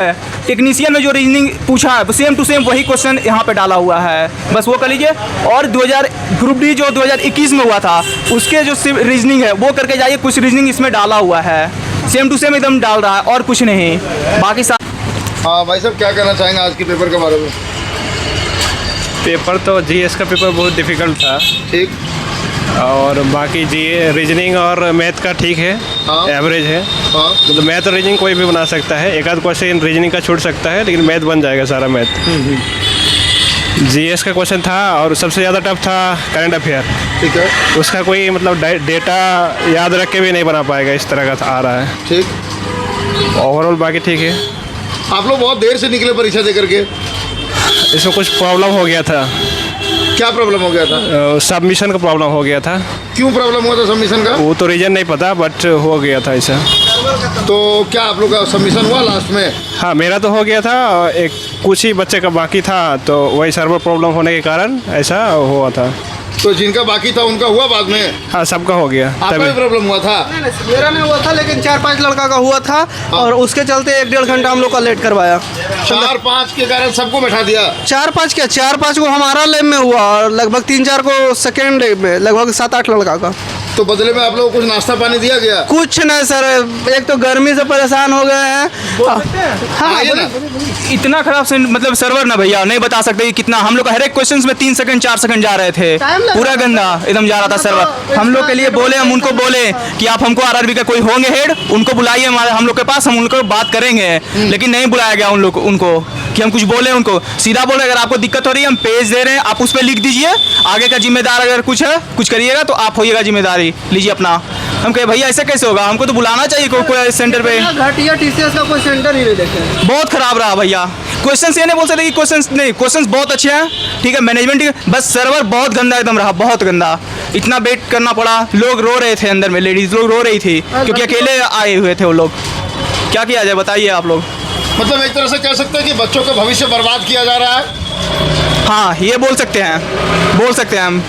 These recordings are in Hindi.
टेक्नीशियन में जो रीजनिंग पूछा है सेम टू सेम वही क्वेश्चन यहाँ पे डाला हुआ है, बस वो कर लीजिए। और 2000 ग्रुप डी जो 2021 में हुआ था उसके जो रीजनिंग है वो करके जाइए, कुछ रीजनिंग इसमें डाला हुआ है, सेम टू सेम एकदम डाल रहा है और कुछ नहीं बाकी हाँ भाई साहब, क्या कहना चाहेंगे आज के पेपर के बारे में? पेपर तो जीएस का पेपर बहुत डिफ़िकल्ट था, ठीक। और बाकी जी रीजनिंग और मैथ का ठीक है, हाँ। एवरेज है। हाँ। मतलब मैथ और रीजनिंग कोई भी बना सकता है, एक आध क्वेश्चन रीजनिंग का छूट सकता है, लेकिन मैथ बन जाएगा सारा मैथ। जीएस का क्वेश्चन था और सबसे ज़्यादा टफ था करंट अफेयर, ठीक है। उसका कोई मतलब डेटा याद रख के भी नहीं बना पाएगा, इस तरह का आ रहा है। ठीक। ओवरऑल बाकी ठीक है। आप लोग बहुत देर से निकले परीक्षा दे करके, इसमें कुछ प्रॉब्लम हो गया था। क्या प्रॉब्लम हो गया था? सबमिशन का प्रॉब्लम हो गया था। क्यों प्रॉब्लम हुआ था सबमिशन का? वो तो रीजन नहीं पता, बट हो गया था ऐसा। तो क्या आप लोग का सबमिशन हुआ लास्ट में? हाँ, मेरा तो हो गया था, एक कुछ ही बच्चे का बाकी था, तो वही सर्वर प्रॉब्लम होने के कारण ऐसा हुआ था। तो जिनका बाकी था उनका हुआ बाद में? हाँ, सबका हो गया। आपका भी प्रॉब्लम हुआ था? नहीं, मेरा नहीं हुआ था, लेकिन 4-5 लड़का का हुआ था और उसके चलते 1-1.5 घंटा हम लोग का लेट करवाया। 4-5 के कारण सबको बैठा दिया? 4-5 क्या, 4-5 को हमारा लैब में हुआ और लगभग 3-4 को सेकेंड लैब में, लगभग 7-8 लड़का का। तो बदले में आप लोगों को कुछ नाश्ता पानी दिया गया? कुछ नहीं सर, एक तो गर्मी से परेशान हो गए हैं। हाँ, आइए ना। इतना खराब से मतलब सर्वर ना भैया नहीं बता सकते कि कितना, हम लोग हर एक क्वेश्चन में 3 सेकंड 4 सेकंड जा रहे थे, पूरा गंदा एकदम जा रहा था सर्वर। हम लोग के लिए बोले, हम उनको बोले कि आप हमको आरआरबी का कोई होंगे हेड, उनको बुलाइए हमारे हम लोग के पास, हम उनको बात करेंगे, लेकिन नहीं बुलाया गया उनको कि हम कुछ बोले उनको। सीधा बोले अगर आपको दिक्कत हो रही है हम पेज दे रहे हैं, आप उस पर लिख दीजिए, आगे का जिम्मेदार अगर कुछ है कुछ करिएगा तो आप होइएगा जिम्मेदारी लीजिए अपना। हम कहे भैया ऐसे कैसे होगा, हमको तो बुलाना चाहिए कोई सेंटर पे। घटिया टीसीएस का कोई सेंटर ही नहीं देखे, बहुत खराब रहा भैया। क्वेश्चंस ये नहीं बोल सकते कि क्वेश्चंस नहीं, क्वेश्चंस बहुत अच्छे हैं, ठीक है, मैनेजमेंट ठीक है, बस सर्वर बहुत गंदा एकदम रहा, बहुत गंदा। इतना वेट करना पड़ा, लोग रो रहे थे अंदर में, लेडीज लोग रो रही थी क्योंकि अकेले आए हुए थे वो लोग। क्या किया जाए बताइए आप लोग। मतलब एक तरह से कह सकते हैं कि बच्चों का भविष्य बर्बाद किया जा रहा है। हाँ, ये बोल सकते हैं हम।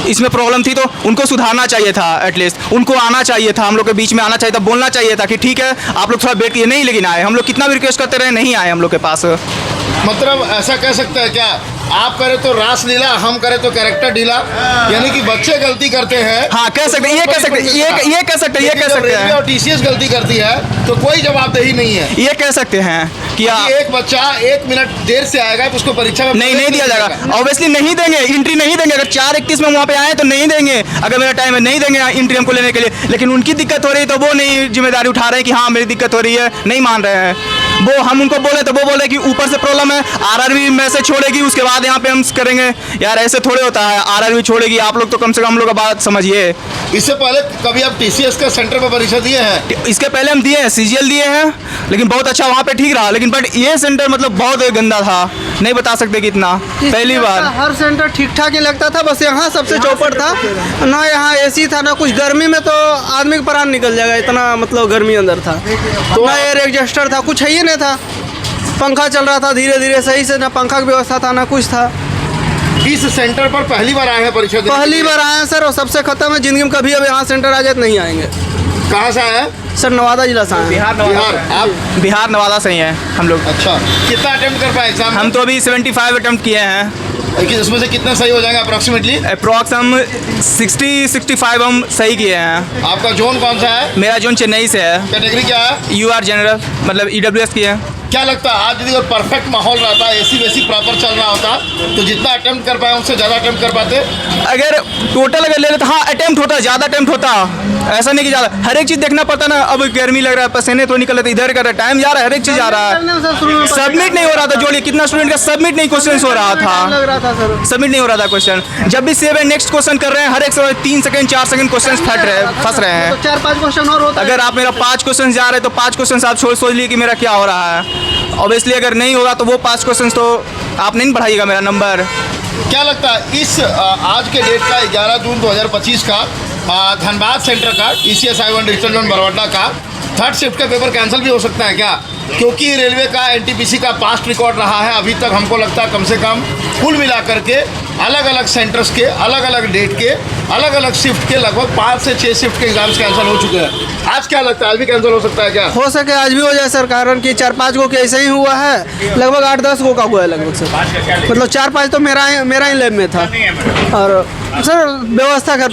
इसमें प्रॉब्लम थी तो उनको सुधारना चाहिए था, एटलीस्ट उनको आना चाहिए था, हम लोग के बीच में आना चाहिए था, बोलना चाहिए था कि ठीक है आप लोग थोड़ा वेट किए, नहीं लेकिन आए। हम लोग कितना भी रिक्वेस्ट करते रहे, नहीं आए हम लोग के पास। मतलब ऐसा कह सकते हैं क्या, आप करें तो रास लीला, हम करें तो कैरेक्टर ढीला, यानी कि बच्चे गलती करते हैं। हाँ, कह सकते हैं, ये कह सकते हैं। और टीसीएस गलती करती है तो कोई जवाबदेही नहीं है, ये कह सकते हैं कि एक बच्चा 1 मिनट देर से आएगा तो उसको परीक्षा में नहीं दिया जाएगा। ऑब्वियसली नहीं देंगे, एंट्री नहीं देंगे। अगर 4:31 में वहाँ पे आए तो नहीं देंगे, अगर मेरा टाइम है नहीं देंगे एंट्री हमको लेने के लिए। लेकिन उनकी दिक्कत हो रही है तो वो नहीं जिम्मेदारी उठा रहे हैं कि हाँ मेरी दिक्कत हो रही है, नहीं मान रहे हैं वो। हम उनको बोले तो वो बोले कि ऊपर से प्रॉब्लम है, आरआरबी मैसेज छोड़ेगी उसके बाद यहाँ पे हम करेंगे। यार ऐसे थोड़े होता है, आरआरबी छोड़ेगी, आप लोग तो कम से कम हम लोग का बात समझिए। इससे पहले कभी आप टीसीएस का सेंटर पर परीक्षा दिए हैं? इसके पहले हम दिए हैं, सीजीएल दिए हैं, लेकिन बहुत अच्छा वहाँ पे ठीक रहा, लेकिन बट ये सेंटर मतलब बहुत गंदा था, नहीं बता सकते कितना। पहली बार हर सेंटर ठीक ठाक ही लगता था, बस यहाँ सबसे चौपट था ना, यहाँ एसी था ना कुछ। गर्मी में तो आदमी का प्राण निकल जाएगा, इतना मतलब गर्मी अंदर था। तो ना एयर एडजस्टर था, कुछ है ही नहीं था, पंखा चल रहा था धीरे धीरे सही से, ना पंखा की व्यवस्था था ना कुछ था। इस सेंटर पर पहली बार आए हैं परीक्षा देने? पहली बार आए हैं सर, और सबसे खत्म है, जिंदगी में कभी अब यहाँ सेंटर आ जाए तो नहीं आएंगे। कहाँ से आए? सर नवादा जिला से आए। बिहार आप? बिहार नवादा से ही हैं हम लोग। अच्छा, कितना अटेम्प्ट कर पाए एग्जाम? हम तो अभी 75 अटेम्प्ट किए हैं। इसमें से कितना सही हो जाएगा अप्रॉक्सीमेटली? अप्रॉक्स हम 60-65 हम सही किए हैं। आपका जोन कौन सा है? मेरा जोन चेन्नई से है। कैटेगरी क्या है? यूआर जनरल, मतलब ईडब्ल्यूएस की है। क्या लगता है आज यदि और परफेक्ट माहौल रहता, एसी वेसी प्रॉपर चल रहा होता, तो जितना अटेम्प्ट कर पाए उससे ज़्यादा अटेम्प्ट कर पाते? अगर टोटल अगर ले लेते, हाँ अटेम्प्ट होता, ज़्यादा अटेम्प्ट होता, ऐसा नहीं कि ज़्यादा। हर एक चीज़ देखना पड़ता ना, अब गर्मी लग रहा है, पसीने तो निकल रहे थे, इधर कर रहा है, टाइम जा रहा है, हर एक चीज़ जा रहा है। सबमिट नहीं हो रहा था, जोड़िए कितना स्टूडेंट का सबमिट नहीं क्वेश्चन हो रहा था, सबमिट नहीं हो रहा था क्वेश्चन। जब भी सेव है नेक्स्ट क्वेश्चन कर रहे हैं, हर एक 3 सेकंड 4 सेकंड क्वेश्चन फंस रहे हैं। 4-5 क्वेश्चन और होता है। अगर आप मेरा 5 क्वेश्चन जा रहे हैं तो 5 क्वेश्चन आप सोच लीजिए कि मेरा क्या हो रहा है। ऑब्वियसली अगर नहीं होगा तो वो 5 क्वेश्चन तो आप नहीं बढ़ाइएगा मेरा नंबर। क्या लगता है इस आज के डेट का 11 जून 2025 का धनबाद सेंटर का TCS I-1 digital zone Barwara का 3rd शिफ्ट का पेपर कैंसिल भी हो सकता है क्या? क्योंकि रेलवे का NTPC का पास्ट रिकॉर्ड रहा है अभी तक, हमको लगता है कम से कम कुल मिलाकर के अलग अलग सेंटर्स के अलग अलग डेट के अलग अलग शिफ्ट के लगभग 5 से 6 शिफ्ट के एग्जाम्स कैंसिल हो चुके हैं। आज क्या लगता है, आज भी कैंसिल हो सकता है क्या? हो सके आज भी हो जाए सर, कारण कि 4-5 गो के ऐसे ही हुआ है, लगभग 8-10 गो का हुआ है लगभग सर। मतलब 4-5 तो मेरा ही लैब में था। और सर व्यवस्था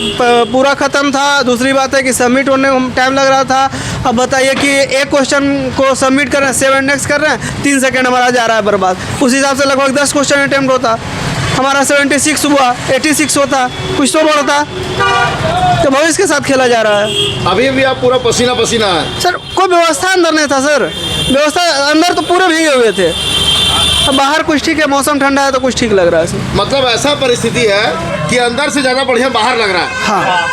पूरा ख़त्म था। दूसरी बात है कि सबमिट होने में टाइम लग रहा था। अब बताइए कि एक क्वेश्चन को सबमिट कर रहे हैं, 7 नेक्स्ट कर रहे हैं, 3 सेकेंड हमारा जा रहा है बर्बाद। उस हिसाब से लगभग 10 क्वेश्चन अटैम्प्ट होता, हमारा 76 हुआ, 86 होता, कुछ तो बढ़ता। तो भविष्य के साथ खेला जा रहा है। अभी भी आप पूरा पसीना पसीना है। सर कोई व्यवस्था अंदर नहीं था सर, व्यवस्था अंदर तो पूरे भीगे हुए थे। अब बाहर कुछ ठीक है, मौसम ठंडा है तो कुछ ठीक लग रहा है सर। मतलब ऐसा परिस्थिति है कि अंदर से ज़्यादा बढ़िया बाहर लग रहा है।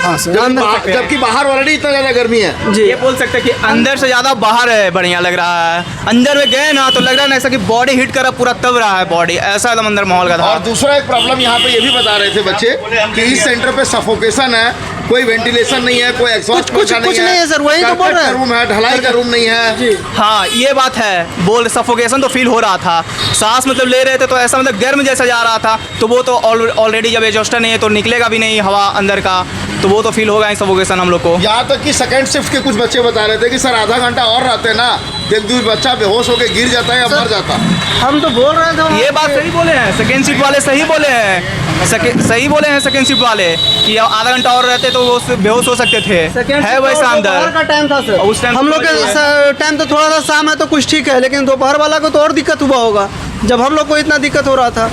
हाँ सर, अंदर जबकि बाहर ऑलरेडी इतना ज़्यादा गर्मी है। जी ये बोल सकते हैं कि अंदर से ज़्यादा बाहर है बढ़िया लग रहा है। अंदर में गए ना तो लग रहा है ना ऐसा कि बॉडी हिट करा पूरा तब रहा है बॉडी, ऐसा एकदम अंदर माहौल का था। और दूसरा एक प्रॉब्लम यहाँ पे ये भी बता रहे थे बच्चे कि इस सेंटर पे सफोकेशन है, कोई वेंटिलेशन नहीं है, कोई एग्जॉस्ट कुछ नहीं है सर, वही तो बोल रहे हैं। रूम है, ढलाई का रूम नहीं है जी। हाँ ये बात है, बोल सफोकेशन तो फील हो रहा था, सांस मतलब ले रहे थे तो ऐसा मतलब गर्म जैसा जा रहा था। तो वो तो ऑलरेडी जब एग्जॉस्टर नहीं है तो निकलेगा भी नहीं हवा अंदर का, तो वो तो फील होगा ही सफोकेशन हम लोग को। यहाँ तक कि सेकंड शिफ्ट के कुछ बच्चे बता रहे थे कि सर आधा घंटा और रहते ना, एक दो बच्चा बेहोश होकर गिर जाता है या मर जाता। हम तो बोल रहे थे ये बात सही बोले हैं, सेकेंड शिफ्ट वाले सही बोले हैं, सही बोले हैं सेकेंड शिफ्ट वाले कि आधा घंटा और रहते तो वो बेहोश हो सकते थे। है वैसा दोपहर का अंदर टाइम था सर, उस टाइम हम लोग के टाइम तो थोड़ा सा शाम है तो कुछ ठीक है, लेकिन दोपहर वाला को तो और दिक्कत हुआ होगा जब हम लोग को इतना दिक्कत हो रहा था।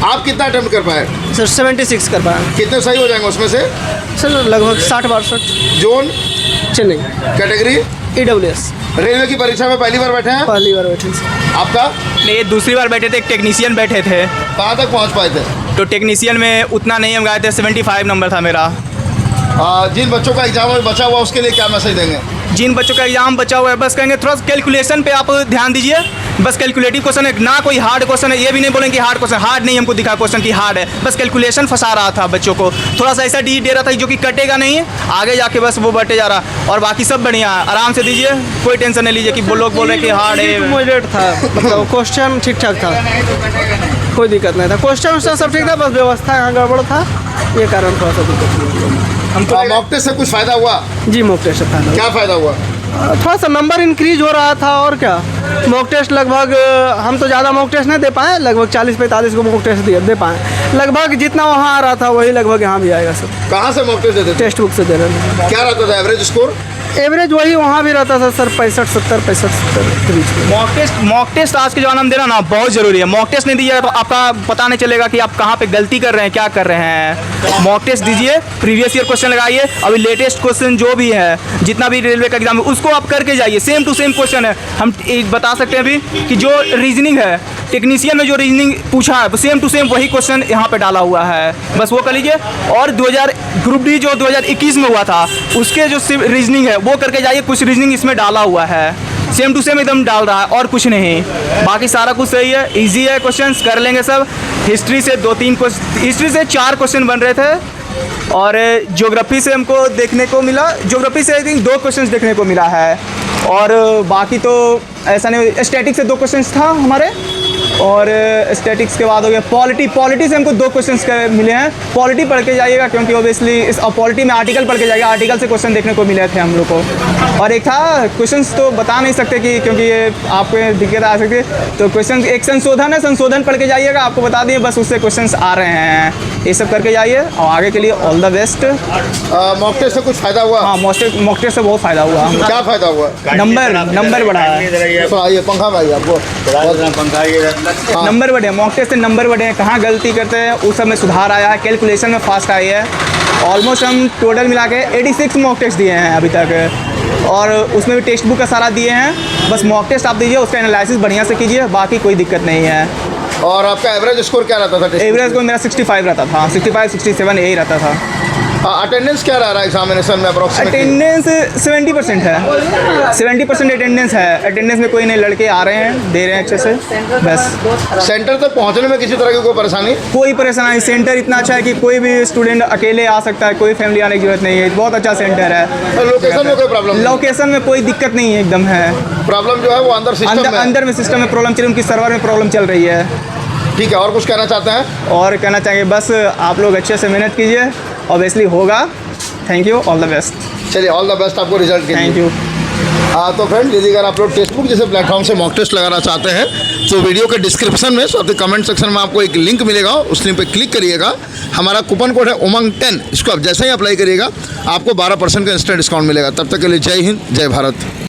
आप कितना अटेम्प्ट कर पाए? सर 76 कर पाए कितने सही हो जाएंगे उसमें से? सर, लगभग 60-62। Zone, Chennai, category, EWS। Railway की परीक्षा में पहली बार बैठे हैं? पहली बार बैठे सर। आपका? नहीं, दूसरी बार बैठे थे, एक टेक्नीशियन बैठे थे कहाँ तक पहुँच पाए थे? तो टेक्नीशियन में उतना नहीं हम गए थे, 75 नंबर था मेरा। जिन बच्चों का एग्जाम में बचा हुआ उसके लिए क्या मैसेज देंगे? जिन बच्चों का एग्जाम बचा हुआ है बस कहेंगे थोड़ा कैलकुलेशन पे आप ध्यान दीजिए, बस कैलकुलेटिव क्वेश्चन है ना, कोई हार्ड क्वेश्चन है ये भी नहीं बोलेंगे कि हार्ड क्वेश्चन, हार्ड नहीं हमको दिखा क्वेश्चन की हार्ड है, बस कैलकुलेशन फंसा रहा था बच्चों को, थोड़ा सा ऐसा डी दे रहा था जो कि कटेगा नहीं आगे जाके, बस वो बढ़ते जा रहा। और बाकी सब बढ़िया है, आराम से दीजिए, कोई टेंशन नहीं लीजिए कि वो लोग बोल रहे कि हार्ड है। मॉडरेट था, मतलब क्वेश्चन ठीक ठाक था, कोई दिक्कत नहीं था, क्वेश्चन सब ठीक था, बस व्यवस्था यहाँ गड़बड़ था, ये कारण थोड़ा सा दिक्कत हुआ। मॉक टेस्ट से कुछ फायदा हुआ? जी मॉक टेस्ट से फायदा, क्या फायदा हुआ? थोड़ा सा नंबर इंक्रीज हो रहा था और क्या। मॉक टेस्ट लगभग हम तो ज़्यादा मॉक टेस्ट नहीं दे पाए, लगभग 40-45 को मॉक टेस्ट दे पाए, लगभग जितना वहाँ आ रहा था वही लगभग यहाँ भी आएगा सर। कहाँ से मॉक टेस्ट देते थे? टेक्स्ट बुक से दे रहे हैं। क्या रहता था एवरेज स्कोर? एवरेज वही वहाँ भी रहता था सर, 65-70 के बीच में। मॉक टेस्ट आज के ज़माना में देना ना बहुत ज़रूरी है। मॉक टेस्ट नहीं दीजिएगा तो आपका पता नहीं चलेगा कि आप कहाँ पे गलती कर रहे हैं, क्या कर रहे हैं। मॉक टेस्ट दीजिए, प्रीवियस ईयर क्वेश्चन लगाइए, अभी लेटेस्ट क्वेश्चन जो भी है जितना भी रेलवे का एग्जाम है उसको आप करके जाइए, सेम टू सेम क्वेश्चन है। हम बता सकते हैं अभी कि जो रीजनिंग है टेक्नीशियन में जो रीजनिंग पूछा है सेम टू सेम वही क्वेश्चन यहाँ पे डाला हुआ है, बस वो कर लीजिए। और 2000 ग्रुप डी जो 2021 में हुआ था उसके जो रीजनिंग है वो करके जाइए, कुछ रीजनिंग इसमें डाला हुआ है, सेम टू सेम एकदम डाल रहा है और कुछ नहीं, बाकी सारा कुछ सही है, इजी है, क्वेश्चंस कर लेंगे सब। हिस्ट्री से 2-3 क्वेश्चन, हिस्ट्री से 4 क्वेश्चन बन रहे थे और ज्योग्राफी से हमको देखने को मिला, ज्योग्राफी से आई थिंक 2 क्वेश्चन देखने को मिला है और बाकी तो ऐसा नहीं। स्टैटिक से 2 क्वेश्चन था हमारे और स्टैटिक्स के बाद हो गया पॉलिटी से हमको 2 क्वेश्चंस मिले हैं। पॉलिटी पढ़ के जाइएगा क्योंकि ऑब्वियसली इस पॉलिटी में आर्टिकल पढ़ के जाइएगा, आर्टिकल से क्वेश्चन देखने को मिले थे हम लोग को। और एक था क्वेश्चंस तो बता नहीं सकते कि क्योंकि ये आपको दिक्कत आ सकती है, तो क्वेश्चन एक संशोधन है, संशोधन पढ़ के जाइएगा, आपको बता दिए बस उससे क्वेश्चन आ रहे हैं, ये सब करके जाइए और आगे के लिए all the best. Mock test से कुछ फायदा हुआ? हाँ मॉक टेस्ट से बहुत फ़ायदा हुआ। क्या फ़ायदा हुआ? नंबर बढ़ा है, तो आइए पंखा में आइए, आपको नंबर बढ़े, मॉक टेस्ट से नंबर बढ़े हैं, कहाँ गलती करते हैं उस सब में सुधार आया है, कैलकुलेशन में फास्ट आई है। ऑलमोस्ट हम टोटल मिला के 86 मॉक टेस्ट दिए हैं अभी तक और उसमें भी टेक्स्ट बुक का सारा दिए हैं, बस मॉक टेस्ट आप दीजिए, उसका एनालिसिस बढ़िया से कीजिए, बाकी कोई दिक्कत नहीं है। और आपका एवरेज स्कोर क्या रहता था? एवरेज को मेरा 65 रहता था, 65-67 यही रहता था। अटेंडेंस क्या रह रहा है एग्जामिनेशन में अप्रोक्सीमेटली? अटेंडेंस 70% है, 70% अटेंडेंस है, अटेंडेंस में कोई नहीं, लड़के आ रहे हैं, दे रहे हैं अच्छे से, बस। सेंटर तक पहुंचने में किसी तरह की कोई परेशानी? कोई परेशानी, सेंटर इतना अच्छा है कि कोई भी स्टूडेंट अकेले आ सकता है, कोई फैमिली आने की जरूरत नहीं है, बहुत अच्छा सेंटर है। लोकेशन में कोई प्रॉब्लम? लोकेशन में कोई दिक्कत नहीं है, एकदम है। प्रॉब्लम जो है वो अंदर सिस्टम में, अंदर में सिस्टम में प्रॉब्लम चल रही है, उनकी सर्वर में प्रॉब्लम चल रही है। ठीक है, और कुछ कहना चाहते हैं? और कहना चाहिए बस आप लोग अच्छे से मेहनत कीजिए ऑब्वियसली होगा। Thank you, all the best. चलिए ऑल द बेस्ट आपको रिजल्ट के लिए। Thank you. तो फ्रेंड यदि अगर आप लोग टेक्स्टबुक जैसे प्लेटफॉर्म से मॉक टेस्ट लगाना चाहते हैं तो वीडियो के डिस्क्रिप्शन में सबसे कमेंट सेक्शन में आपको एक लिंक मिलेगा, उस लिंक पे क्लिक करिएगा। हमारा कूपन कोड है उमंग 10, इसको आप जैसे ही अप्लाई करिएगा आपको 12% का इंस्टेंट डिस्काउंट मिलेगा। तब तक के लिए जय हिंद, जय भारत।